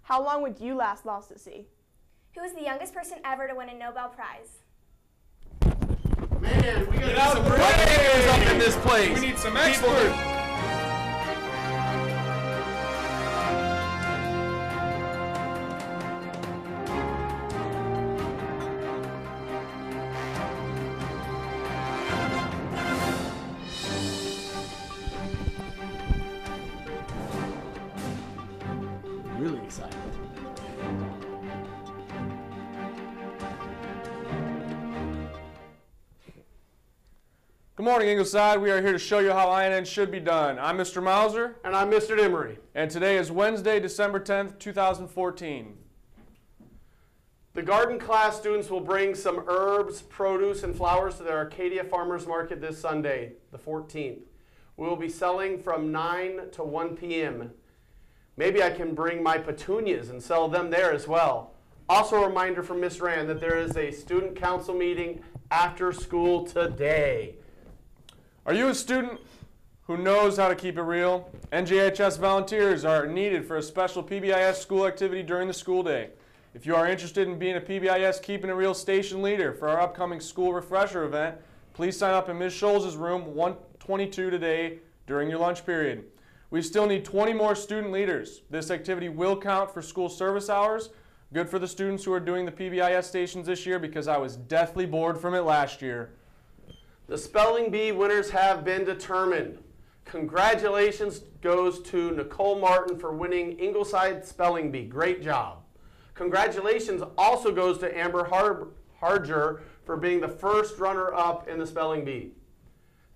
How long would you last lost at sea? Who is the youngest person ever to win a Nobel Prize? Man, we got some brains up in this place. We need some experts. Really excited. Good morning, Ingleside. We are here to show you how INN should be done. I'm Mr. Mauser. And I'm Mr. Emery. And today is Wednesday, December 10th, 2014. The garden class students will bring some herbs, produce, and flowers to the Arcadia Farmers Market this Sunday, the 14th. We will be selling from 9 to 1 p.m. Maybe I can bring my petunias and sell them there as well. Also a reminder from Ms. Rand that there is a student council meeting after school today. Are you a student who knows how to keep it real? NJHS volunteers are needed for a special PBIS school activity during the school day. If you are interested in being a PBIS Keeping It Real station leader for our upcoming school refresher event, please sign up in Ms. Scholes' room 122 today during your lunch period. We still need 20 more student leaders. This activity will count for school service hours. Good for the students who are doing the PBIS stations this year because I was deathly bored from it last year. The Spelling Bee winners have been determined. Congratulations goes to Nicole Martin for winning Ingleside Spelling Bee. Great job. Congratulations also goes to Amber Harger for being the first runner-up in the Spelling Bee.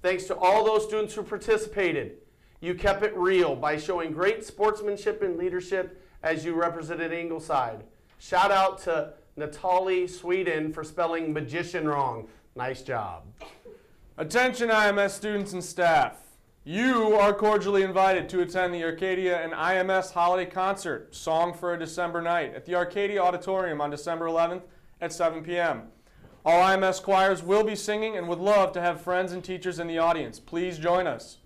Thanks to all those students who participated. You kept it real by showing great sportsmanship and leadership as you represented Ingleside. Shout out to Natalie Sweden for spelling magician wrong. Nice job. Attention IMS students and staff. You are cordially invited to attend the Arcadia and IMS Holiday Concert, Song for a December Night, at the Arcadia Auditorium on December 11th at 7 p.m. All IMS choirs will be singing and would love to have friends and teachers in the audience. Please join us.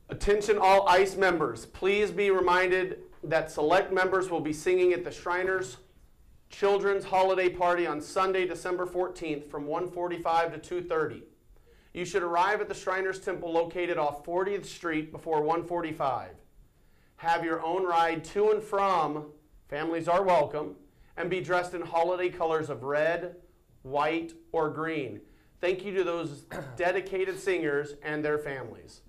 Attention all ICE members. Please be reminded that select members will be singing at the Shriners Children's Holiday Party on Sunday, December 14th from 1:45 to 2:30. You should arrive at the Shriners Temple located off 40th Street before 1:45. Have your own ride to and from, families are welcome, and be dressed in holiday colors of red, white, or green. Thank you to those dedicated singers and their families.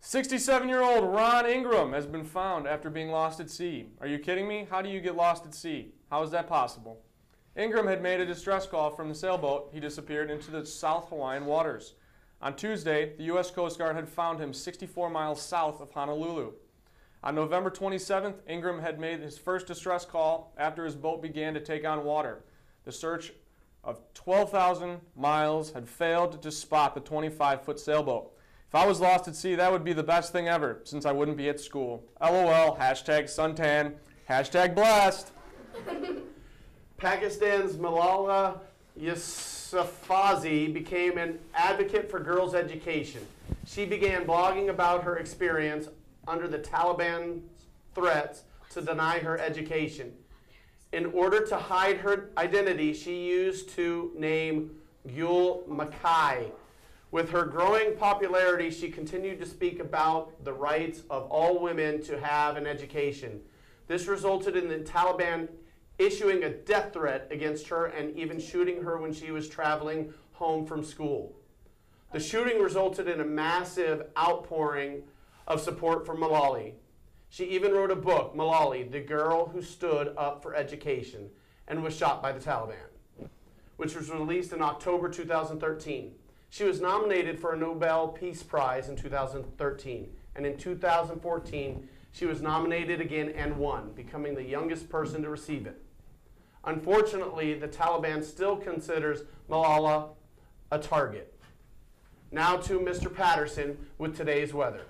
67-year-old Ron Ingram has been found after being lost at sea. Are you kidding me? How do you get lost at sea? How is that possible? Ingram had made a distress call from the sailboat he disappeared into the South Hawaiian waters. On Tuesday, the U.S. Coast Guard had found him 64 miles south of Honolulu. On November 27th, Ingram had made his first distress call after his boat began to take on water. The search of 12,000 miles had failed to spot the 25-foot sailboat. If I was lost at sea, that would be the best thing ever, since I wouldn't be at school. LOL, hashtag suntan, hashtag blessed. Pakistan's Malala Yousafzai became an advocate for girls' education. She began blogging about her experience under the Taliban's threats to deny her education. In order to hide her identity, she used to name Gul Makai. With her growing popularity, she continued to speak about the rights of all women to have an education. This resulted in the Taliban issuing a death threat against her and even shooting her when she was traveling home from school. The shooting resulted in a massive outpouring of support for Malala. She even wrote a book, Malala, the Girl Who Stood Up for Education, and was shot by the Taliban, which was released in October 2013. She was nominated for a Nobel Peace Prize in 2013, and in 2014, she was nominated again and won, becoming the youngest person to receive it. Unfortunately, the Taliban still considers Malala a target. Now to Mr. Patterson with today's weather.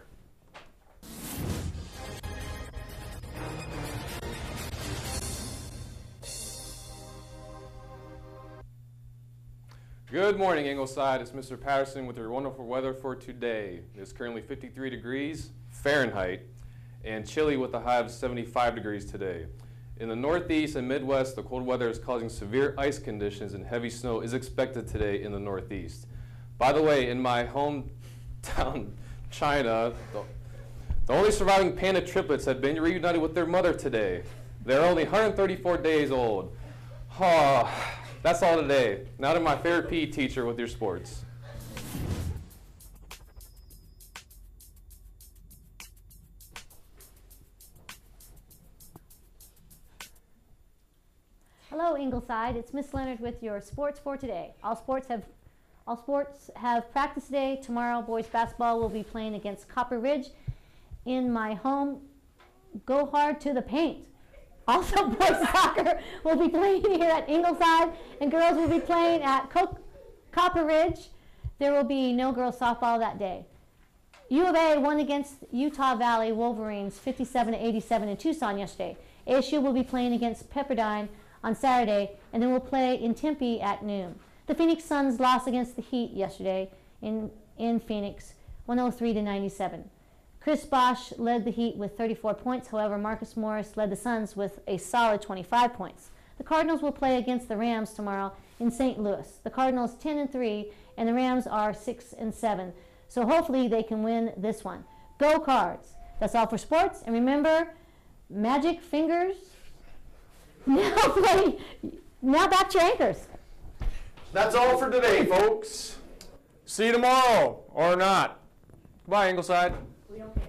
Good morning, Ingleside. It's Mr. Patterson with your wonderful weather for today. It's currently 53 degrees Fahrenheit. and chilly with a high of 75 degrees today. In the Northeast and Midwest, the cold weather is causing severe ice conditions and heavy snow is expected today in the Northeast. By the way, in my hometown, China, the only surviving panda triplets have been reunited with their mother today. They're only 134 days old. Oh, that's all today. Now to my favorite PE teacher with your sports. Hello, Ingleside. It's Miss Leonard with your sports for today. All sports have practice today. Tomorrow, boys basketball will be playing against Copper Ridge in my home. Go hard to the paint. Also, boys soccer will be playing here at Ingleside, and girls will be playing at Copper Ridge. There will be no girls softball that day. U of A won against Utah Valley Wolverines 57-87 in Tucson yesterday. ASU will be playing against Pepperdine on Saturday, and then we'll play in Tempe at noon. The Phoenix Suns lost against the Heat yesterday in Phoenix, 103-97. Chris Bosh led the Heat with 34 points. However, Marcus Morris led the Suns with a solid 25 points. The Cardinals will play against the Rams tomorrow in St. Louis. The Cardinals 10-3, and the Rams are 6-7. So hopefully they can win this one. Go Cards! That's all for sports. And remember, magic fingers. Now back to your anchors. That's all for today, folks. See you tomorrow, or not. Goodbye, Ingleside. We don't care.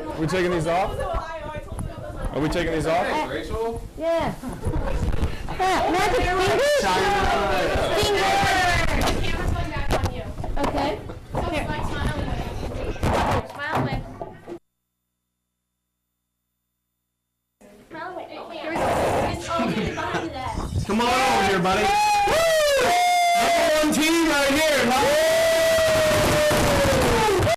Are we taking these off? Are we taking these off? Rachel? Yeah. Magic fingers? The camera's going back on you. Okay. So it's like smile away. Smile away. Smile away. Here we go. It's all behind that. Come on over here, buddy. Number one team right here.